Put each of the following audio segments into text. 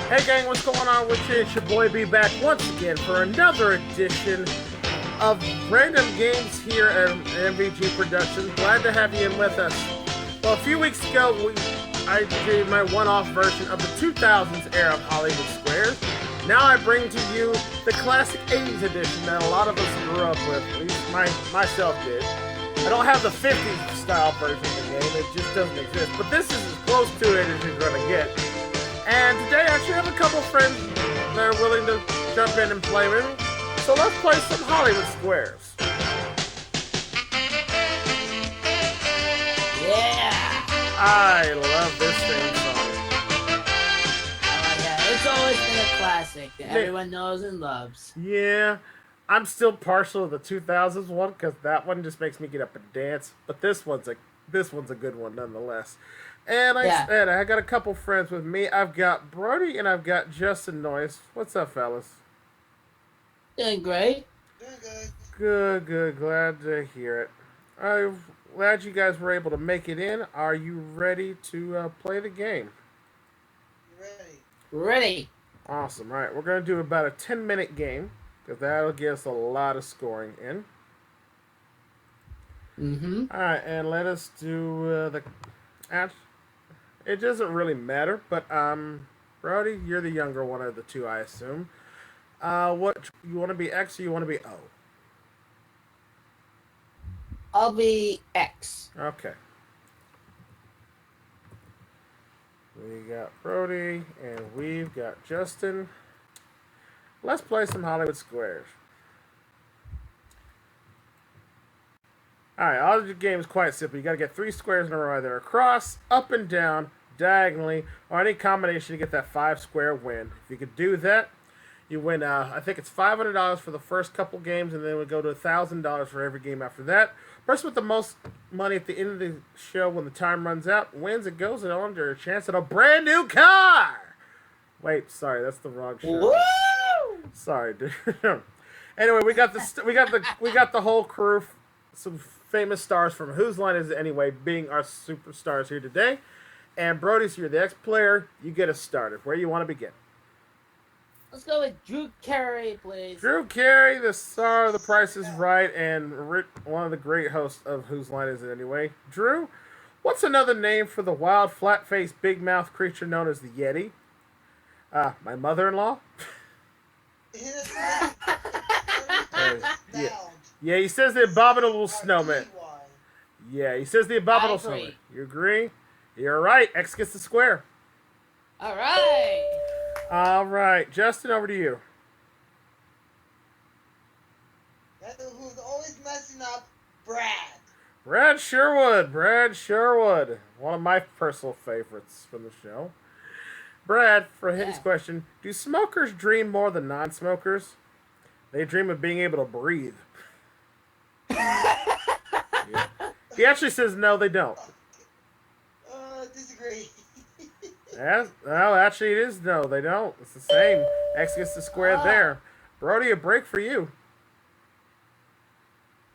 Hey gang, what's going on with you? It's your boy B back once again for another edition of Random Games here at MVG Productions. Glad to have you in with us. Well, a few weeks ago, I did my one-off version of the 2000s era of Hollywood Squares. Now I bring to you the classic 80s edition that a lot of us grew up with, at least myself did. I don't have the 50s style version of the game, it just doesn't exist, but this is as close to it as you're going to get. And today I actually have a couple friends that are willing to jump in and play with me. So let's play some Hollywood Squares. Yeah! I love this theme song. Yeah, it's always been a classic that everyone knows and loves. Yeah, I'm still partial to the 2000s one because that one just makes me get up and dance. But this one's a good one nonetheless. And I said I got a couple friends with me. I've got Brody and I've got Justin Noyes. What's up, fellas? Doing great. Doing good. Good. Glad to hear it. I'm glad you guys were able to make it in. Are you ready to play the game? Ready. Awesome. All right, we're going to do about a 10-minute game because that'll get us a lot of scoring in. Mm-hmm. All right, and let us do the... It doesn't really matter, but Brody, you're the younger one of the two, I assume. What you want to be X or you want to be O? I'll be X. Okay. We got Brody and we've got Justin. Let's play some Hollywood Squares. Alright, all of your game is quite simple. You got to get 3 squares in a row, either across, up and down, diagonally, or any combination to get that 5-square win. If you could do that, you win, I think it's $500 for the first couple games, and then we go to $1,000 for every game after that. Person with the most money at the end of the show when the time runs out wins. It goes on under a chance at a brand new car. Wait, sorry, that's the wrong show. Woo! Sorry, dude. Anyway, we got the whole crew, some famous stars from Whose Line Is It Anyway, being our superstars here today. And Brody's here, the ex-player. You get us started. Where you want to begin? Let's go with Drew Carey, please. Drew Carey, the star of The Price is Right, and one of the great hosts of Whose Line Is It Anyway. Drew, what's another name for the wild, flat-faced, big-mouthed creature known as the Yeti? My mother-in-law? Yeah, he says the abominable snowman. Yeah, he says the abominable snowman. You agree? You're right. X gets the square. All right. All right. Justin, over to you. Who's always messing up? Brad. Brad Sherwood. One of my personal favorites from the show. Brad, for his question, do smokers dream more than non-smokers? They dream of being able to breathe. Yeah. He actually says no, they don't. Disagree. Well, actually, it is no, they don't. It's the same. X gets the square there. Brody, a break for you.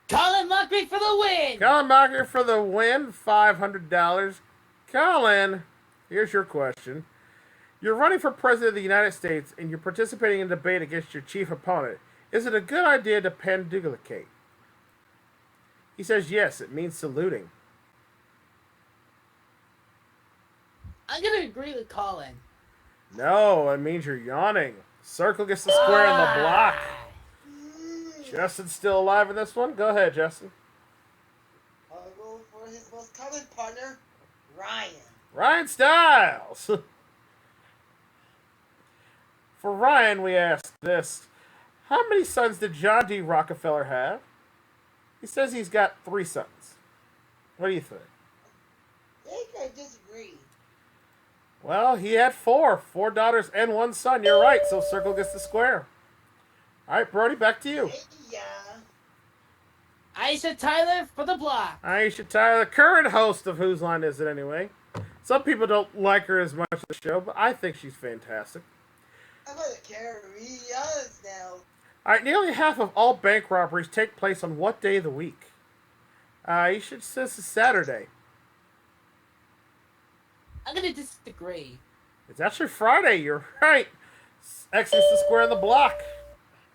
Colin Mockery for the win. Colin Mockery for the win, $500. Colin, here's your question. You're running for president of the United States and you're participating in a debate against your chief opponent. Is it a good idea to pendulate? He says yes, it means saluting. I'm going to agree with Colin. No, it means you're yawning. Circle gets the square in the block. Justin's still alive in this one? Go ahead, Justin. I'll go for his most common partner, Ryan. Ryan Stiles. For Ryan, we asked this. How many sons did John D. Rockefeller have? He says he's got 3 sons. What do you think? I think I disagree. Well, he had 4. 4 daughters and 1 son. You're right, so circle gets the square. All right, Brody, back to you. Yeah. Aisha Tyler for the block. Aisha Tyler, the current host of Whose Line Is It Anyway? Some people don't like her as much as the show, but I think she's fantastic. I'm going to carry us now. All right, nearly half of all bank robberies take place on what day of the week? You should say it's Saturday. I'm gonna disagree. It's actually Friday. You're right. X gets the square in the block.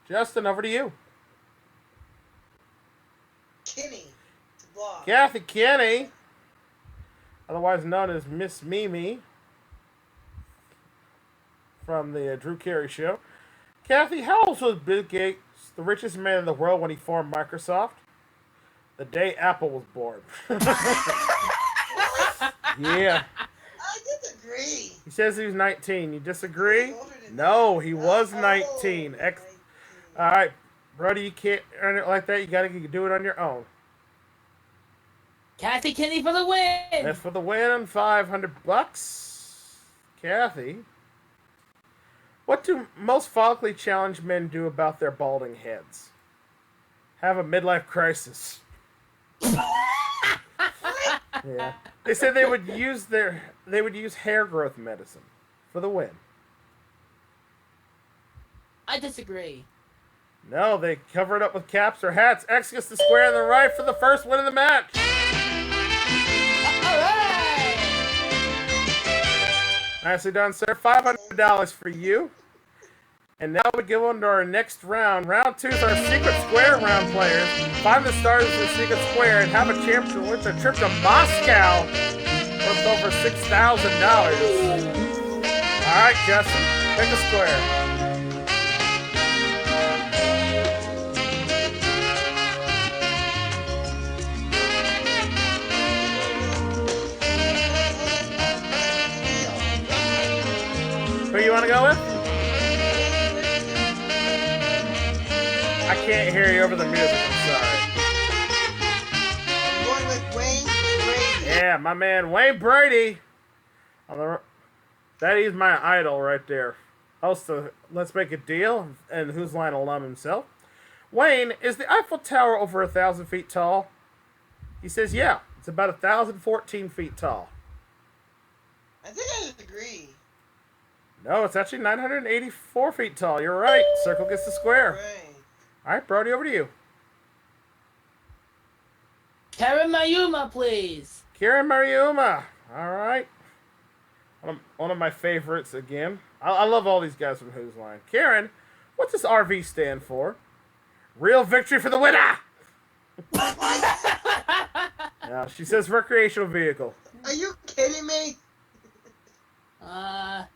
Justin, over to you. Kinney to block. Kathy Kenny, otherwise known as Miss Mimi from the Drew Carey Show. Kathy, how old was Bill Gates, the richest man in the world, when he formed Microsoft? The day Apple was born. Yeah. I disagree. He says he was 19. You disagree? He's older than No, that. he was Oh, 19. 19. All right, Brody, you can't earn it like that. You got to do it on your own. Kathy Kinney for the win. That's for the win. $500. Kathy, what do most follically challenged men do about their balding heads? Have a midlife crisis. Yeah. They said they would use hair growth medicine for the win. I disagree. No, they cover it up with caps or hats. X gets the square on the right for the first win of the match. Alright! Nicely done, sir. $500 for you. And now we go on to our next round. Round 2 is our Secret Square round players. Find the stars of the Secret Square and have a chance to win a trip to Moscow worth over $6,000. All right, Justin, pick a square. Who you want to go with? I can't hear you over the music. I'm sorry. I'm going with Wayne Brady. Yeah, my man Wayne Brady. That is my idol right there. Host of Let's Make a Deal and Whose Line alum himself. Wayne, is the Eiffel Tower over 1,000 feet tall? He says, yeah, it's about 1,014 feet tall. I think I disagree. No, it's actually 984 feet tall. You're right. Circle gets the square. Right. All right, Brody, over to you. Karen Mayuma, please. Karen Mariuma. All right. One of my favorites again. I love all these guys from Whose Line. Karen, what does RV stand for? Real victory for the winner! Yeah, she says recreational vehicle. Are you kidding me? I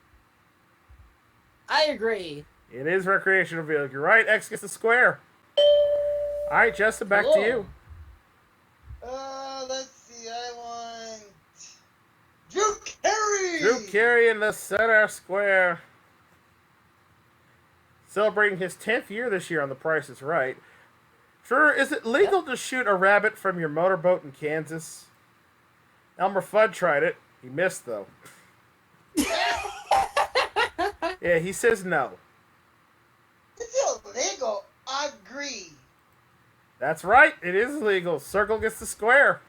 agree. It is recreational vehicle. You're right. X gets the square. All right, Justin, back to you. Let's see. I want Drew Carey. Drew Carey in the center square. Celebrating his 10th year this year on The Price is Right. Drew, is it legal to shoot a rabbit from your motorboat in Kansas? Elmer Fudd tried it. He missed, though. Yeah, he says no. It's illegal. I agree. That's right. It is illegal. Circle gets the square.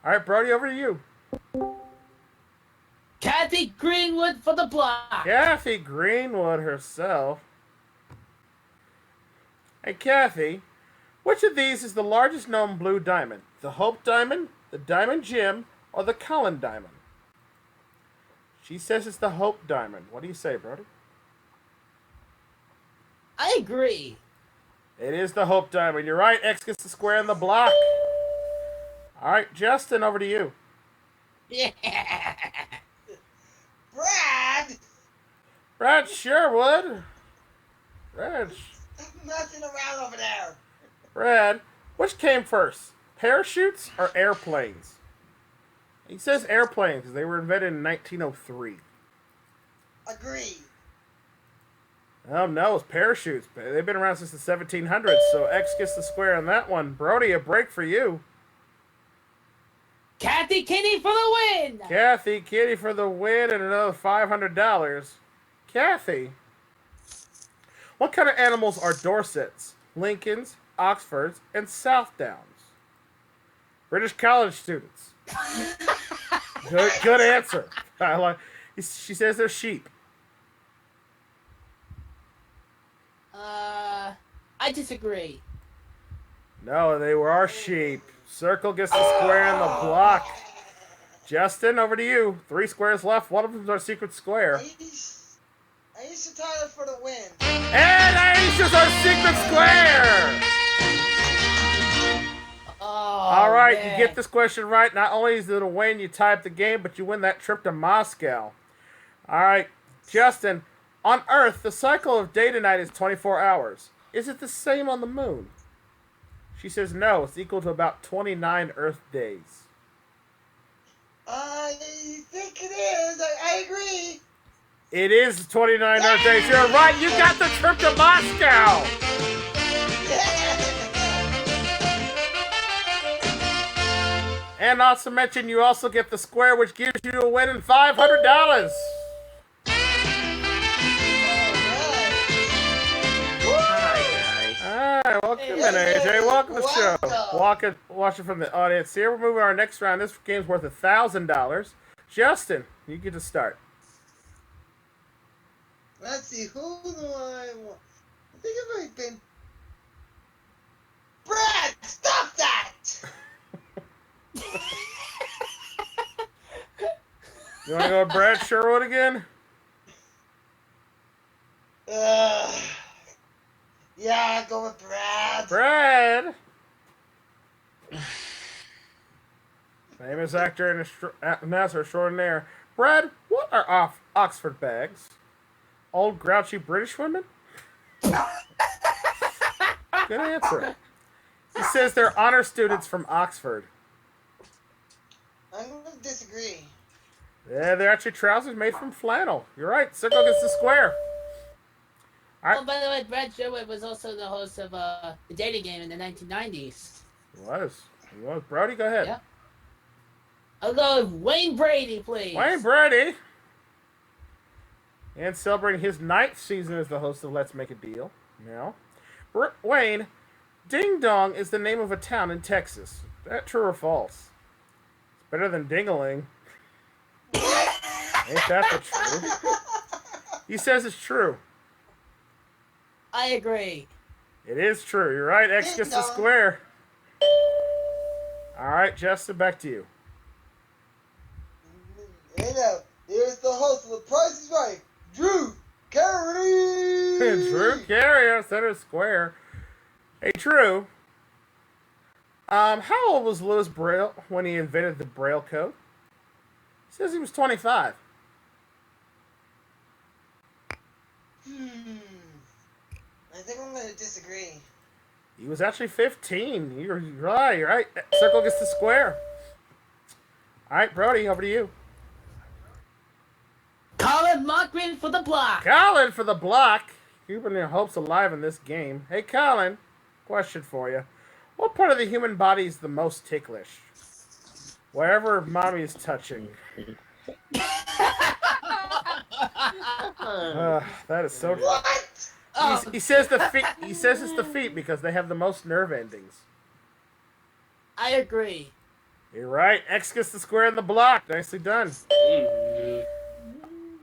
All right, Brody, over to you. Kathy Greenwood for the block. Kathy Greenwood herself. Hey, Kathy, which of these is the largest known blue diamond? The Hope Diamond, the Diamond Gem, or the Cullen Diamond? She says it's the Hope Diamond. What do you say, Brody? I agree. It is the Hope Diamond. You're right. X gets the square in the block. All right, Justin, over to you. Yeah. Brad Sherwood. Brad. messing around over there. Brad, which came first? Parachutes or airplanes? He says airplanes because they were invented in 1903. Agree. Oh no, it's parachutes. They've been around since the 1700s, so X gets the square on that one. Brody, a break for you. Kathy Kinney for the win. Kathy, Kitty for the win and another $500. Kathy, what kind of animals are Dorsets, Lincolns, Oxfords, and Southdowns? British college students. Good answer. She says they're sheep. I disagree. No, they were our sheep. Circle gets the square in the block. Justin, over to you. 3 squares left. One of them's our secret square. Aisha Tyler for the win. And Aisha's our secret square! Oh, All right, man. you get this question right. Not only is it a win, you tie up the game, but you win that trip to Moscow. All right, Justin. On Earth, the cycle of day to night is 24 hours. Is it the same on the moon? She says no. It's equal to about 29 Earth days. I think it is. I agree. It is 29 Earth days. You're right. You got the trip to Moscow. And not to mention, you also get the square, which gives you a win in $500. Alright, welcome in, AJ. Welcome to the show. Watching from the audience here. We're moving our next round. This game's worth $1,000. Justin, you get to start. Let's see, who do I want? I think it might have been... Brad, stop that! You want to go with Brad Sherwood again? Yeah, go with Brad. Brad! Famous actor and announcer extraordinaire. Brad, what are Oxford bags? Old grouchy British women? Good answer. He says they're honor students from Oxford. I'm going to disagree. Yeah, they're actually trousers made from flannel. You're right. Circle gets the square. All right. Oh, by the way, Brad Sherwood was also the host of the dating game in the 1990s. He was. Brody, go ahead. Yeah. I'll go with Wayne Brady, please. Wayne Brady. And celebrating his 9th season as the host of Let's Make a Deal. Now, Wayne, Ding Dong is the name of a town in Texas. Is that true or false? It's better than Dingaling. Ain't that the truth? He says it's true. I agree. It is true. You're right. X gets the square. All right, Justin, back to you. And here's the host of The Price is Right, Drew Carey. Drew Carey, center square. Hey, Drew. How old was Louis Braille when he invented the Braille code? He says he was 25. I think I'm going to disagree. He was actually 15. You're right. You're right. Circle gets the square. All right, Brody, over to you. Colin Mockman for the block. Colin for the block. Keeping your hopes alive in this game. Hey, Colin, question for you. What part of the human body is the most ticklish? Wherever mommy is touching. That is so. What? He says the feet. He says it's the feet because they have the most nerve endings. I agree. You're right. X gets the square in the block. Nicely done.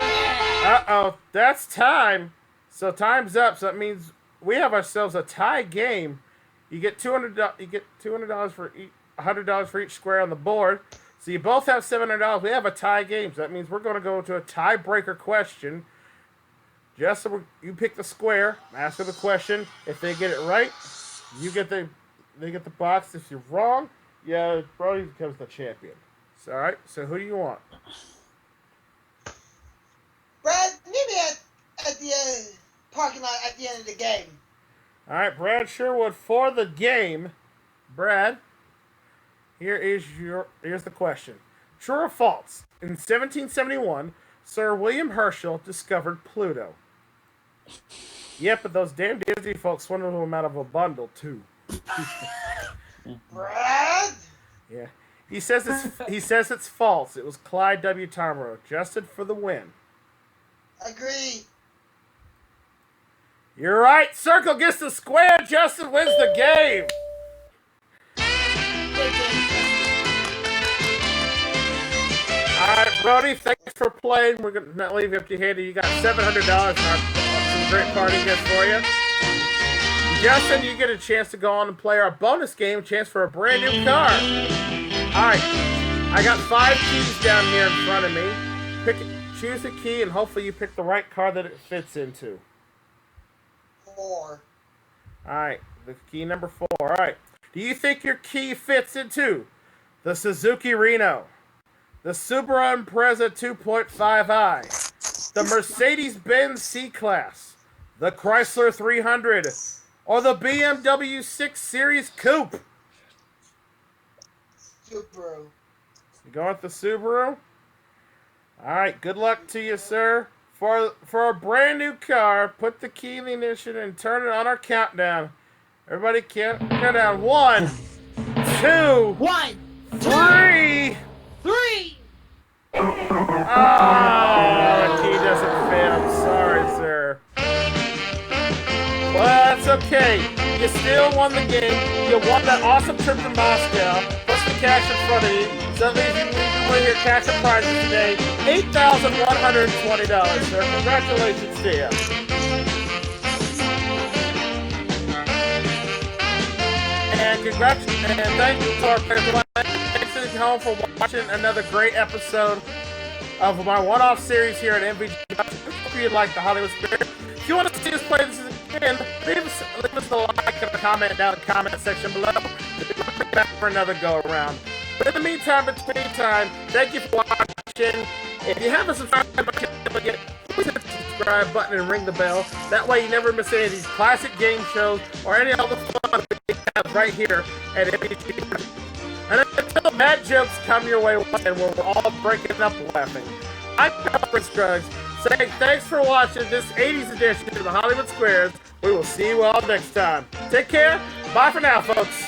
Uh-oh. That's time. So time's up. So that means we have ourselves a tie game. You get $200. You get $200 for each. $100 for each square on the board. So you both have $700. We have a tie game. So that means we're going to go to a tiebreaker question. Justin, you pick the square. Ask her the question. If they get it right, they get the box. If you're wrong, yeah, Brody becomes the champion. So, all right. So who do you want? Brad, meet me at the parking lot at the end of the game. All right, Brad Sherwood for the game. Brad, here's the question. True or false? In 1771, Sir William Herschel discovered Pluto. Yep, but those damn Disney folks swindled him out of a bundle too. Brad? Yeah. He says it's false. It was Clyde W. Tomrow. Justin for the win. Agree. You're right. Circle gets the square. Justin wins the game. All right, Brody, thanks for playing. We're going to not leave you empty-handed. You got $700 in some great party gifts for you. Justin, you get a chance to go on and play our bonus game, chance for a brand new car. All right. I got 5 keys down here in front of me. Choose a key, and hopefully you pick the right car that it fits into. 4. Alright, the key number 4. Alright. Do you think your key fits into the Suzuki Reno, the Subaru Impreza 2.5i, the Mercedes-Benz C-Class, the Chrysler 300, or the BMW 6 Series Coupe? Subaru. You going with the Subaru? Alright, good luck to you, sir. For a brand new car, put the key in the ignition and turn it on our countdown. Everybody count down. 1, 2, 1, 3. 3. Oh, the key doesn't fit. I'm sorry, sir. Well, that's okay. You still won the game. You won that awesome trip to Moscow. Plus the cash in front of you. So ladies and gentlemen, we're here cash and prizes today. $8,120, sir. Congratulations to you. And thank you to our everyone. Thanks to home for watching another great episode of my one-off series here at MVG. Hope you like the Hollywood Spirit. If you want to see us play this again, leave us a like and a comment down in the comment section below. We'll be back for another go-around. But in the meantime, thank you for watching. If you haven't subscribed yet, please hit the subscribe button and ring the bell. That way you never miss any of these classic game shows or any other fun we have right here at MVG. And until bad jokes come your way and we're all breaking up laughing, I'm Prince Drugs saying thanks for watching this 80s edition of the Hollywood Squares. We will see you all next time. Take care. Bye for now, folks.